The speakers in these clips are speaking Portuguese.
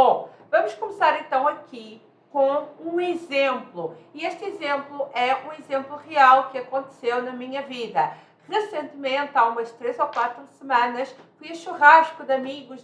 Bom, vamos começar então aqui com um exemplo. E este exemplo é um exemplo real que aconteceu na minha vida. Recentemente, há umas 3 ou 4 semanas, fui a churrasco de amigos,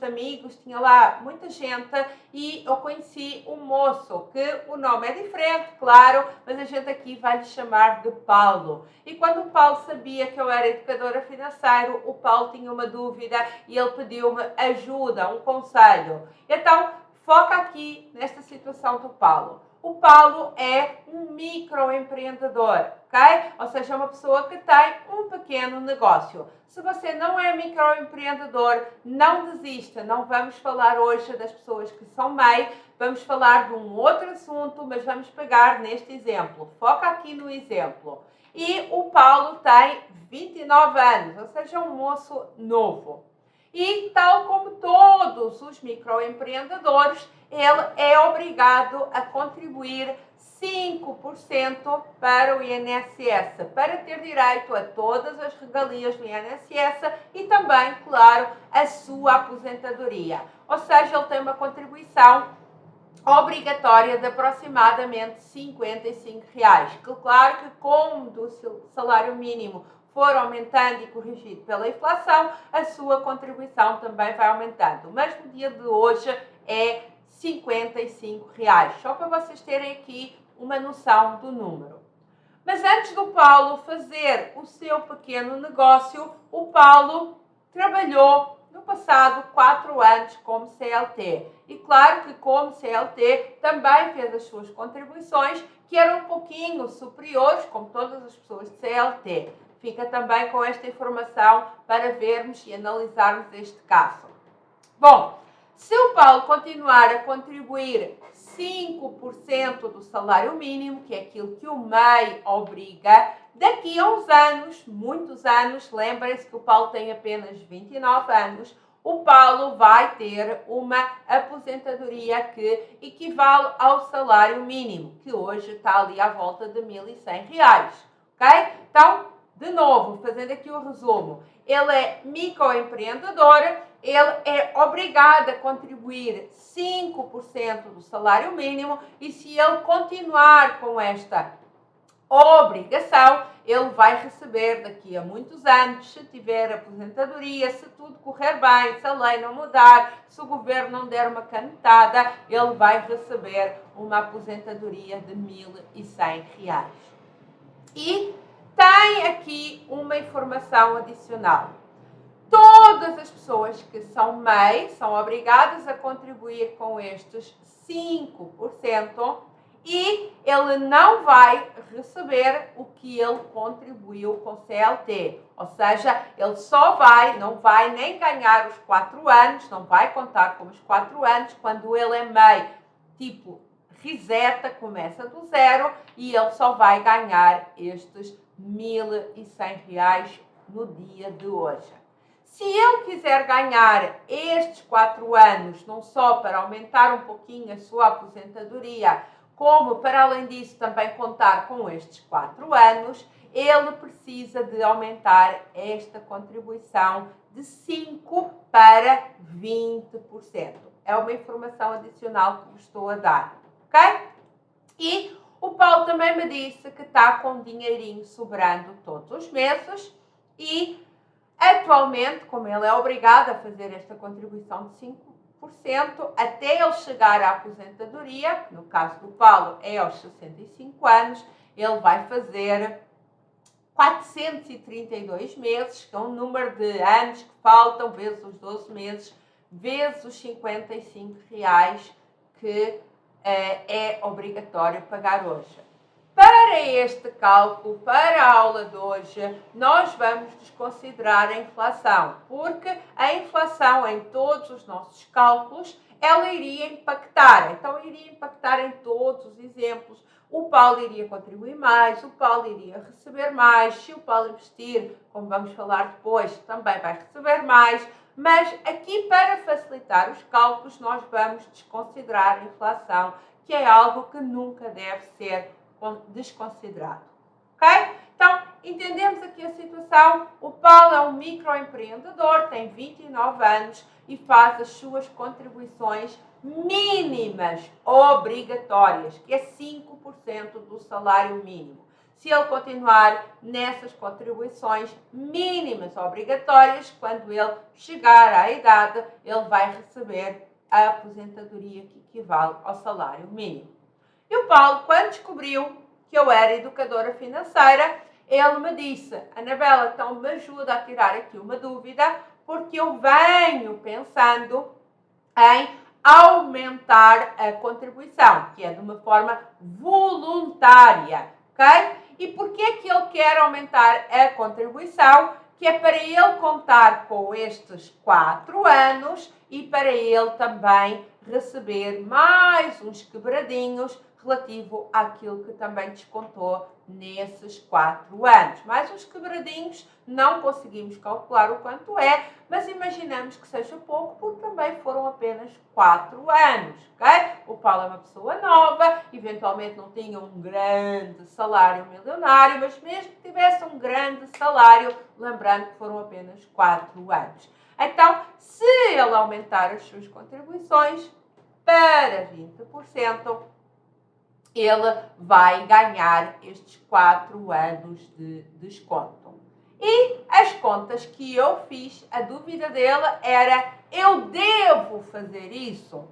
tinha lá muita gente e eu conheci um moço, que o nome é diferente, claro, mas a gente aqui vai lhe chamar de Paulo. E quando o Paulo sabia que eu era educadora financeira, o Paulo tinha uma dúvida e ele pediu-me ajuda, um conselho. Então, foca aqui nesta situação do Paulo. O Paulo é um microempreendedor, ok? Ou seja, é uma pessoa que tem um pequeno negócio. Se você não é microempreendedor, não desista. Não vamos falar hoje das pessoas que são MEI, vamos falar de um outro assunto, mas vamos pegar neste exemplo. Foca aqui no exemplo. E o Paulo tem 29 anos, ou seja, um moço novo. E, tal como todos os microempreendedores, ele é obrigado a contribuir 5% para o INSS, para ter direito a todas as regalias do INSS e também, claro, a sua aposentadoria. Ou seja, ele tem uma contribuição obrigatória de aproximadamente R$55, que claro que como do salário mínimo for aumentando e corrigido pela inflação, a sua contribuição também vai aumentando. Mas no dia de hoje é R$55, só para vocês terem aqui uma noção do número. Mas antes do Paulo fazer o seu pequeno negócio, o Paulo trabalhou no passado 4 anos como CLT. E claro que como CLT também fez as suas contribuições, que eram um pouquinho superiores, como todas as pessoas de CLT. Fica também com esta informação para vermos e analisarmos este caso. Bom, se o Paulo continuar a contribuir 5% do salário mínimo, que é aquilo que o MEI obriga, daqui a uns anos, muitos anos, lembrem-se que o Paulo tem apenas 29 anos, o Paulo vai ter uma aposentadoria que equivale ao salário mínimo, que hoje está ali à volta de R$1.100, ok? Então, de novo, fazendo aqui o resumo, ele é microempreendedor, ele é obrigado a contribuir 5% do salário mínimo e se ele continuar com esta obrigação, ele vai receber daqui a muitos anos, se tiver aposentadoria, se tudo correr bem, se a lei não mudar, se o governo não der uma canetada, ele vai receber uma aposentadoria de R$1.100. E tem aqui uma informação adicional. Todas as pessoas que são MEI são obrigadas a contribuir com estes 5% e ele não vai receber o que ele contribuiu com CLT. Ou seja, ele não vai nem ganhar os 4 anos, não vai contar como os 4 anos quando ele é MEI, tipo riseta, começa do zero e ele só vai ganhar estes R$1.100 no dia de hoje. Se ele quiser ganhar estes 4 anos, não só para aumentar um pouquinho a sua aposentadoria, como para além disso também contar com estes 4 anos, ele precisa de aumentar esta contribuição de 5% para 20%. É uma informação adicional que vos estou a dar, ok? E o Paulo também me disse que está com um dinheirinho sobrando todos os meses e atualmente, como ele é obrigado a fazer esta contribuição de 5%, até ele chegar à aposentadoria, que no caso do Paulo é aos 65 anos, ele vai fazer 432 meses, que é um número de anos que faltam, vezes os 12 meses, vezes os R$55 que é obrigatório pagar hoje. Para este cálculo, para a aula de hoje, nós vamos desconsiderar a inflação, porque a inflação em todos os nossos cálculos, ela iria impactar. Então, iria impactar em todos os exemplos. O Paulo iria contribuir mais, o Paulo iria receber mais. Se o Paulo investir, como vamos falar depois, também vai receber mais. Mas aqui, para facilitar os cálculos, nós vamos desconsiderar a inflação, que é algo que nunca deve ser desconsiderado, ok? Então, entendemos aqui a situação. O Paulo é um microempreendedor, tem 29 anos e faz as suas contribuições mínimas obrigatórias, que é 5% do salário mínimo. Se ele continuar nessas contribuições mínimas obrigatórias, quando ele chegar à idade, ele vai receber a aposentadoria que equivale ao salário mínimo. E o Paulo, quando descobriu que eu era educadora financeira, ele me disse: Anabela, então me ajuda a tirar aqui uma dúvida, porque eu venho pensando em aumentar a contribuição, que é de uma forma voluntária, ok? E por que é que ele quer aumentar a contribuição? Que é para ele contar com estes 4 anos e para ele também receber mais uns quebradinhos relativo àquilo que também descontou nesses 4 anos. Mais uns quebradinhos, não conseguimos calcular o quanto é, mas imaginamos que seja pouco, porque também foram apenas 4 anos, ok? O Paulo é uma pessoa nova, eventualmente não tinha um grande salário milionário, mas mesmo que tivesse um grande salário, lembrando que foram apenas 4 anos. Então, se ele aumentar as suas contribuições para 20%, ele vai ganhar estes 4 anos de desconto. E as contas que eu fiz, a dúvida dele era: eu devo fazer isso?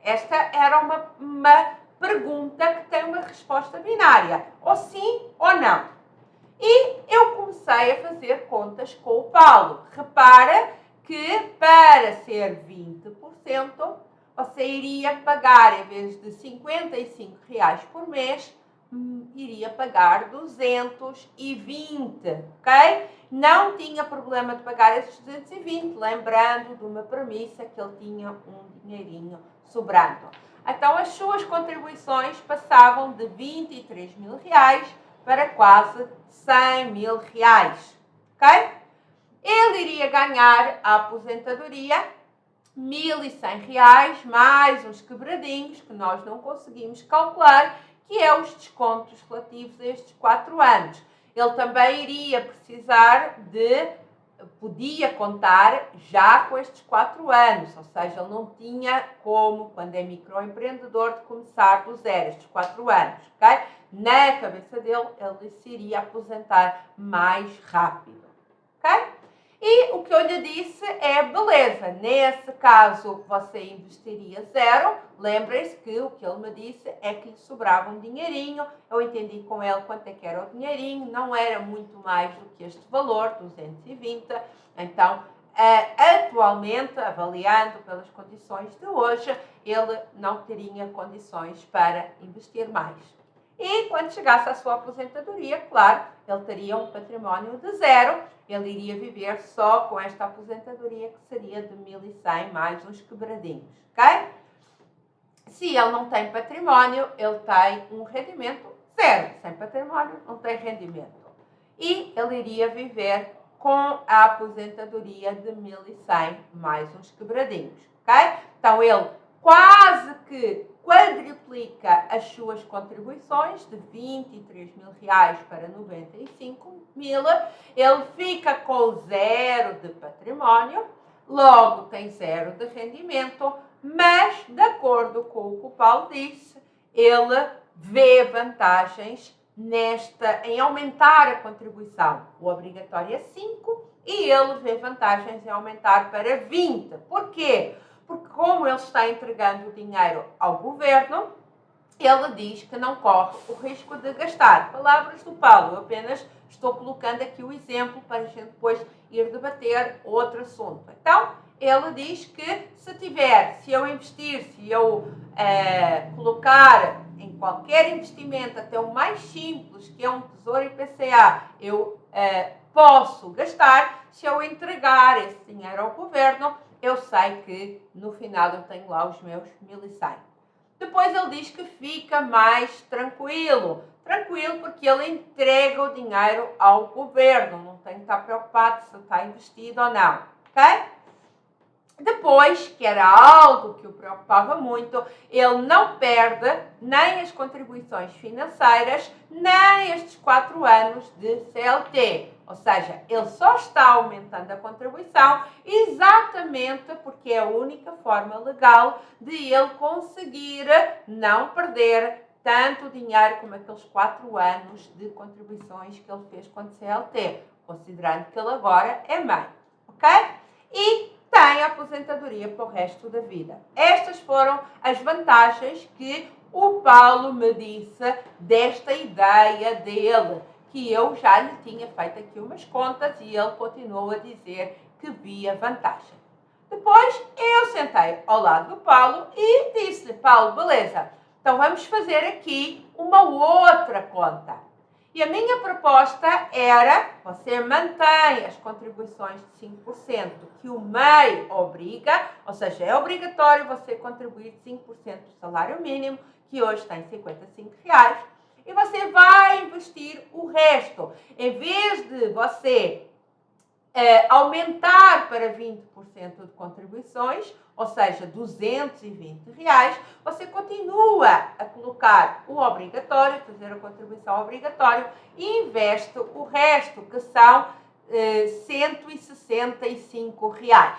Esta era uma pergunta que tem uma resposta binária, ou sim ou não. E eu comecei a fazer contas com o Paulo. Repara que para ser 20%, você iria pagar, em vez de R$55 por mês, iria pagar 220, ok? Não tinha problema de pagar esses 220, lembrando de uma premissa que ele tinha um dinheirinho sobrando. Então, as suas contribuições passavam de R$23 mil para quase R$100 mil, ok? Ele iria ganhar a aposentadoria R$1.100, mais uns quebradinhos que nós não conseguimos calcular, que é os descontos relativos a estes 4 anos. Ele também iria precisar podia contar já com estes 4 anos, ou seja, ele não tinha como, quando é microempreendedor, de começar do zero, estes 4 anos, ok? Na cabeça dele, ele se iria aposentar mais rápido, ok? E o que eu lhe disse é: beleza, nesse caso você investiria 0. Lembrem-se que o que ele me disse é que lhe sobrava um dinheirinho. Eu entendi com ele quanto é que era o dinheirinho, não era muito mais do que este valor, 220. Então, atualmente, avaliando pelas condições de hoje, ele não teria condições para investir mais. E quando chegasse à sua aposentadoria, claro, ele teria um património de 0, ele iria viver só com esta aposentadoria, que seria de 1.100 mais uns quebradinhos, ok? Se ele não tem património, ele tem um rendimento 0. Sem património, não tem rendimento. E ele iria viver com a aposentadoria de 1.100 mais uns quebradinhos, ok? Então, ele quase que quadriplica as suas contribuições de R$23 mil para 95 mil. Ele fica com 0 de património, logo tem 0 de rendimento, mas, de acordo com o que o Paulo disse, ele vê vantagens em aumentar a contribuição. O obrigatório é 5 e ele vê vantagens em aumentar para 20. Por quê? Porque como ele está entregando o dinheiro ao governo, ele diz que não corre o risco de gastar. Palavras do Paulo, eu apenas estou colocando aqui o exemplo para a gente depois ir debater outro assunto. Então, ele diz que se eu investir, se eu colocar em qualquer investimento, até o mais simples, que é um tesouro IPCA, eu posso gastar. Se eu entregar esse dinheiro ao governo, eu sei que no final eu tenho lá os meus 1.100. Depois ele diz que fica mais tranquilo. Tranquilo porque ele entrega o dinheiro ao governo. Não tem que estar preocupado se está investido ou não. Ok? Depois, que era algo que o preocupava muito, ele não perde nem as contribuições financeiras, nem estes 4 anos de CLT. Ou seja, ele só está aumentando a contribuição exatamente porque é a única forma legal de ele conseguir não perder tanto dinheiro como aqueles 4 anos de contribuições que ele fez quando CLT, considerando que ele agora é mãe, ok? E tem a aposentadoria para o resto da vida. Estas foram as vantagens que o Paulo me disse desta ideia dele, que eu já lhe tinha feito aqui umas contas e ele continuou a dizer que via vantagem. Depois eu sentei ao lado do Paulo e disse-lhe: Paulo, beleza, então vamos fazer aqui uma outra conta. E a minha proposta era: você mantém as contribuições de 5% que o MEI obriga, ou seja, é obrigatório você contribuir 5% do salário mínimo, que hoje está em R$55, e você vai investir o resto. Em vez de você aumentar para 20% de contribuições, ou seja, R$220, você continua a colocar o obrigatório, fazer a contribuição obrigatória e investe o resto, que são R$165.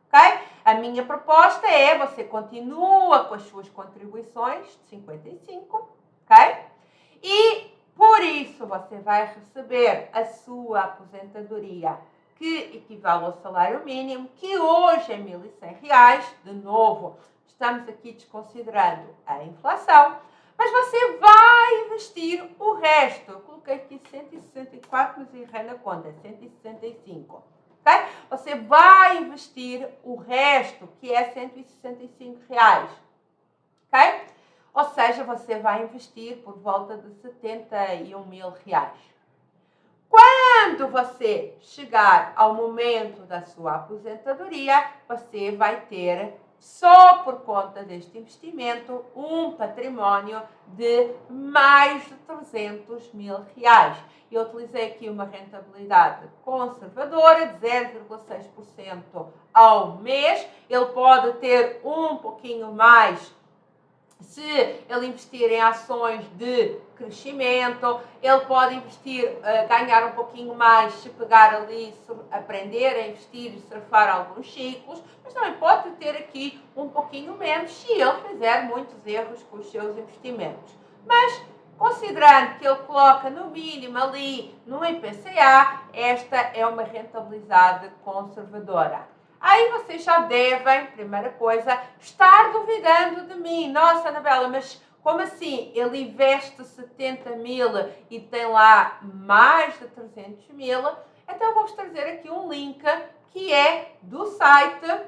Okay? A minha proposta é: você continua com as suas contribuições de 55, ok? E por isso você vai receber a sua aposentadoria, que equivale ao salário mínimo, que hoje é R$1.100. De novo, estamos aqui desconsiderando a inflação, mas você vai investir o resto. Eu coloquei aqui 164, mas errei na conta, é 165. Okay? Você vai investir o resto, que é R$165. Okay? Ou seja, você vai investir por volta de R$71.000. Quando você chegar ao momento da sua aposentadoria, você vai ter, só por conta deste investimento, um património de mais de R$300.000. Eu utilizei aqui uma rentabilidade conservadora de 0,6% ao mês. Ele pode ter um pouquinho mais se ele investir em ações de crescimento. Ele pode investir, ganhar um pouquinho mais se pegar ali, aprender a investir e surfar alguns ciclos, mas também pode ter aqui um pouquinho menos se ele fizer muitos erros com os seus investimentos. Mas, considerando que ele coloca no mínimo ali no IPCA, esta é uma rentabilidade conservadora. Aí vocês já devem, primeira coisa, estar duvidando de mim. Nossa, Anabela, mas como assim? Ele investe 70.000 e tem lá mais de 300.000? Então eu vou-vos trazer aqui um link que é do site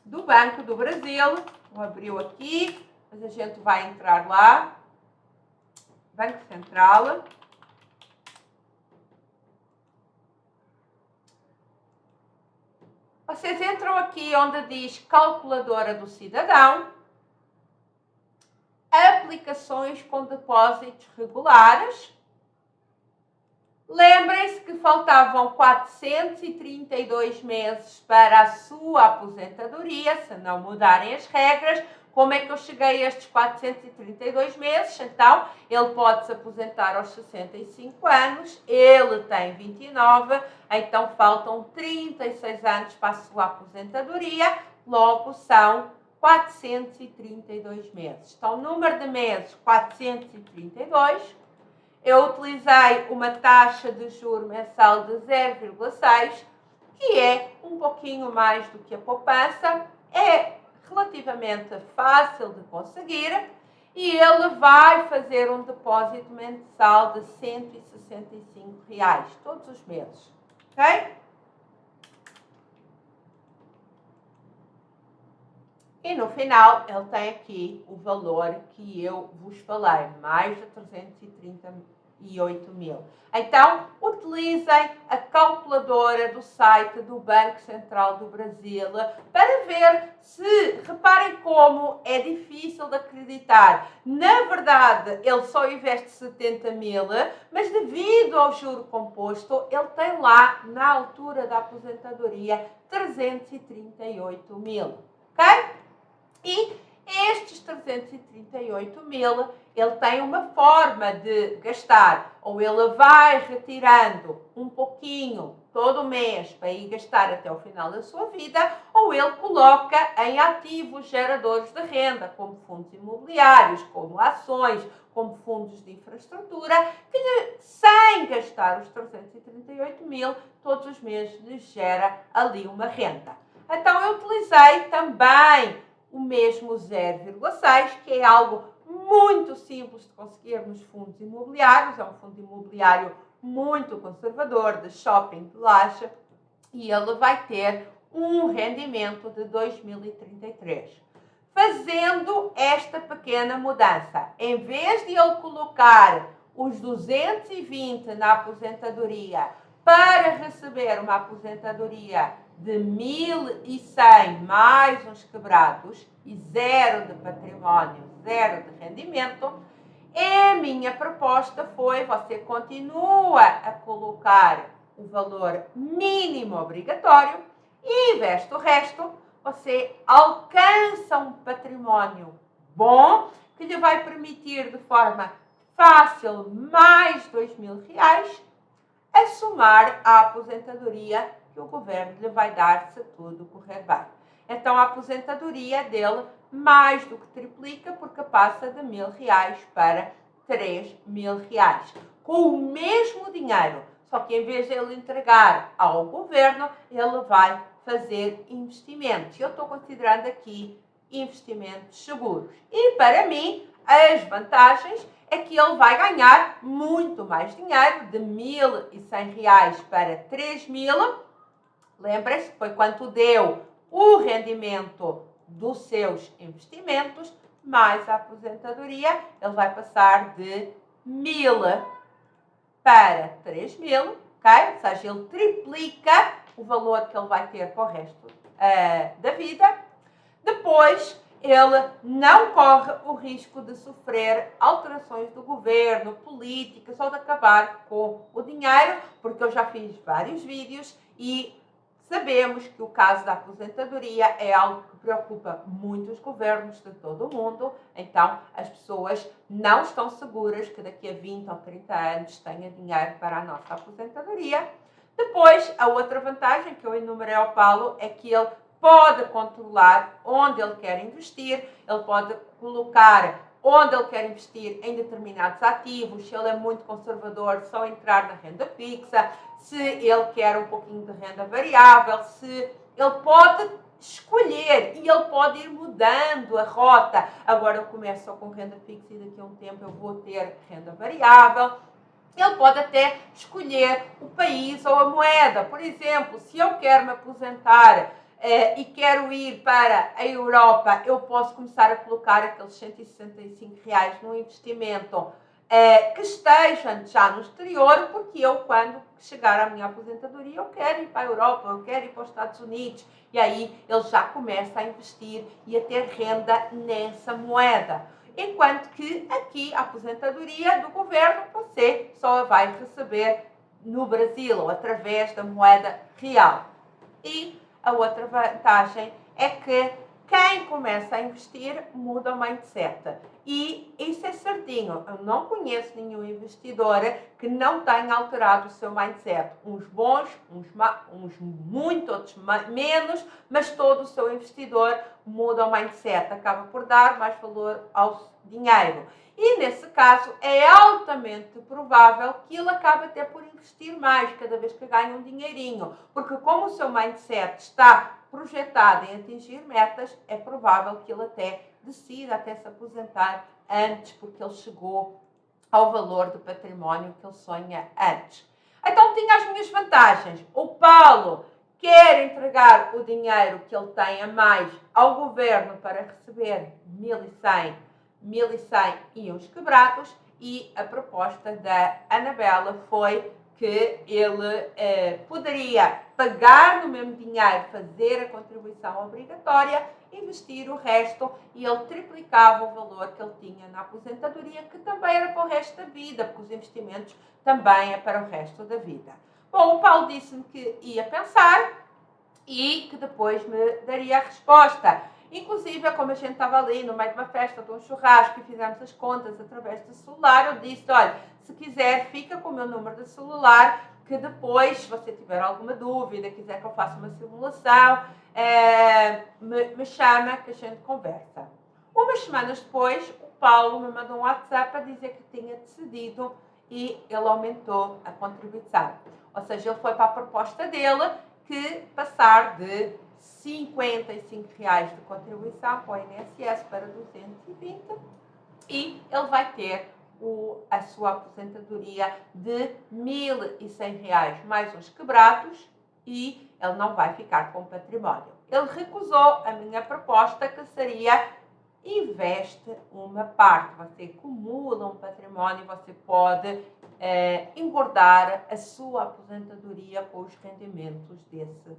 do Banco do Brasil. Vou abrir aqui, mas a gente vai entrar lá. Banco Central. Vocês entram aqui onde diz Calculadora do Cidadão, aplicações com depósitos regulares. Lembrem-se que faltavam 432 meses para a sua aposentadoria, se não mudarem as regras. Como é que eu cheguei a estes 432 meses? Então, ele pode se aposentar aos 65 anos, ele tem 29, então faltam 36 anos para a sua aposentadoria, logo são 432 meses. Então, número de meses, 432. Eu utilizei uma taxa de juros mensal de 0,6, que é um pouquinho mais do que a poupança, é relativamente fácil de conseguir, e ele vai fazer um depósito mensal de R$165 todos os meses, ok? E no final ele tem aqui o valor que eu vos falei, mais de 338.000. Então, utilizem a calculadora do site do Banco Central do Brasil para ver se, reparem como é difícil de acreditar. Na verdade, ele só investe 70.000, mas devido ao juro composto, ele tem lá, na altura da aposentadoria, 338.000, ok? E estes 338 mil, ele tem uma forma de gastar. Ou ele vai retirando um pouquinho todo mês para ir gastar até o final da sua vida, ou ele coloca em ativos geradores de renda, como fundos imobiliários, como ações, como fundos de infraestrutura, que sem gastar os 338 mil, todos os meses lhes gera ali uma renda. Então eu utilizei também o mesmo 0,6, que é algo muito simples de conseguir nos fundos imobiliários. É um fundo imobiliário muito conservador, de shopping de laje, e ele vai ter um rendimento de 2033. Fazendo esta pequena mudança, em vez de ele colocar os 220 na aposentadoria para receber uma aposentadoria de 1.100 mais uns quebrados e zero de património, zero de rendimento, a minha proposta foi: você continua a colocar o valor mínimo obrigatório e investe o resto. Você alcança um património bom que lhe vai permitir de forma fácil mais 2.000 reais a somar à aposentadoria que o governo lhe vai dar se tudo correr bem. Então a aposentadoria dele mais do que triplica, porque passa de 1.000 reais para 3.000 reais. Com o mesmo dinheiro, só que em vez de ele entregar ao governo, ele vai fazer investimentos. Eu estou considerando aqui investimentos seguros. E para mim, as vantagens é que ele vai ganhar muito mais dinheiro, de 1.100 reais para 3.000. Lembrem-se, foi quanto deu o rendimento dos seus investimentos, mais a aposentadoria. Ele vai passar de 1.000 para 3.000, ok? Ou seja, ele triplica o valor que ele vai ter para o resto da vida. Depois, ele não corre o risco de sofrer alterações do governo, políticas, ou de acabar com o dinheiro, porque eu já fiz vários vídeos e sabemos que o caso da aposentadoria é algo que preocupa muitos governos de todo o mundo. Então, as pessoas não estão seguras que daqui a 20 ou 30 anos tenha dinheiro para a nossa aposentadoria. Depois, a outra vantagem que eu enumerei ao Paulo é que ele pode controlar onde ele quer investir, ele pode colocar onde ele quer investir em determinados ativos. Se ele é muito conservador, só entrar na renda fixa. Se ele quer um pouquinho de renda variável, se ele pode escolher e ele pode ir mudando a rota. Agora eu começo só com renda fixa e daqui a um tempo eu vou ter renda variável. Ele pode até escolher o país ou a moeda. Por exemplo, se eu quero me aposentar e quero ir para a Europa, eu posso começar a colocar aqueles 165 reais no investimento que esteja já no exterior, porque eu, quando chegar à minha aposentadoria, eu quero ir para a Europa, eu quero ir para os Estados Unidos, e aí ele já começa a investir e a ter renda nessa moeda. Enquanto que aqui a aposentadoria do governo você só vai receber no Brasil ou através da moeda real. E a outra vantagem é que quem começa a investir muda o mindset. E isso é certinho. Eu não conheço nenhum investidor que não tenha alterado o seu mindset. Uns bons, uns muito, outros menos, mas todo o seu investidor muda o mindset. Acaba por dar mais valor ao dinheiro. E nesse caso é altamente provável que ele acabe até por investir mais cada vez que ganha um dinheirinho. Porque como o seu mindset está projetado em atingir metas, é provável que ele até decida até se aposentar antes, porque ele chegou ao valor do património que ele sonha antes. Então tinha as minhas vantagens. O Paulo quer entregar o dinheiro que ele tem a mais ao governo para receber 1.100 e uns quebrados, e a proposta da Anabela foi que ele poderia pagar no mesmo dinheiro, fazer a contribuição obrigatória, investir o resto, e ele triplicava o valor que ele tinha na aposentadoria, que também era para o resto da vida, porque os investimentos também é para o resto da vida. Bom, o Paulo disse-me que ia pensar e que depois me daria a resposta. Inclusive, como a gente estava ali no meio de uma festa, de um churrasco, e fizemos as contas através do celular, eu disse, olha, se quiser, fica com o meu número de celular, que depois, se você tiver alguma dúvida, quiser que eu faça uma simulação, me chama que a gente conversa. Umas semanas depois, o Paulo me mandou um WhatsApp a dizer que tinha decidido e ele aumentou a contribuição. Ou seja, ele foi para a proposta dele, que passar de R$55 de contribuição para o INSS para 220 e ele vai ter a sua aposentadoria de R$1.100 mais uns quebrados e ele não vai ficar com património. Ele recusou a minha proposta, que seria: investe uma parte, você acumula um património, você pode engordar a sua aposentadoria com os rendimentos desse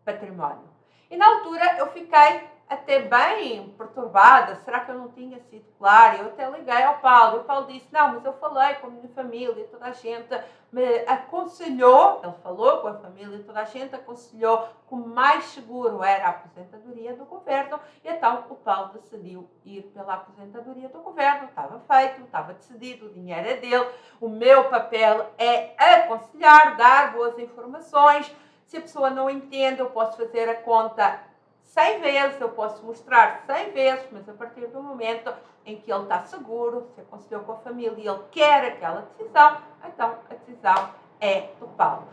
património. E na altura eu fiquei até bem perturbada, será que eu não tinha sido clara? Eu até liguei ao Paulo, e o Paulo disse, não, mas eu falei com a minha família, toda a gente me aconselhou, ele falou com a família, toda a gente aconselhou que o mais seguro era a aposentadoria do governo, e então o Paulo decidiu ir pela aposentadoria do governo, estava feito, estava decidido, o dinheiro é dele, o meu papel é aconselhar, dar boas informações. Se a pessoa não entende, eu posso fazer a conta 100 vezes, eu posso mostrar 100 vezes, mas a partir do momento em que ele está seguro, se aconselhou com a família e ele quer aquela decisão, então a decisão é do Paulo.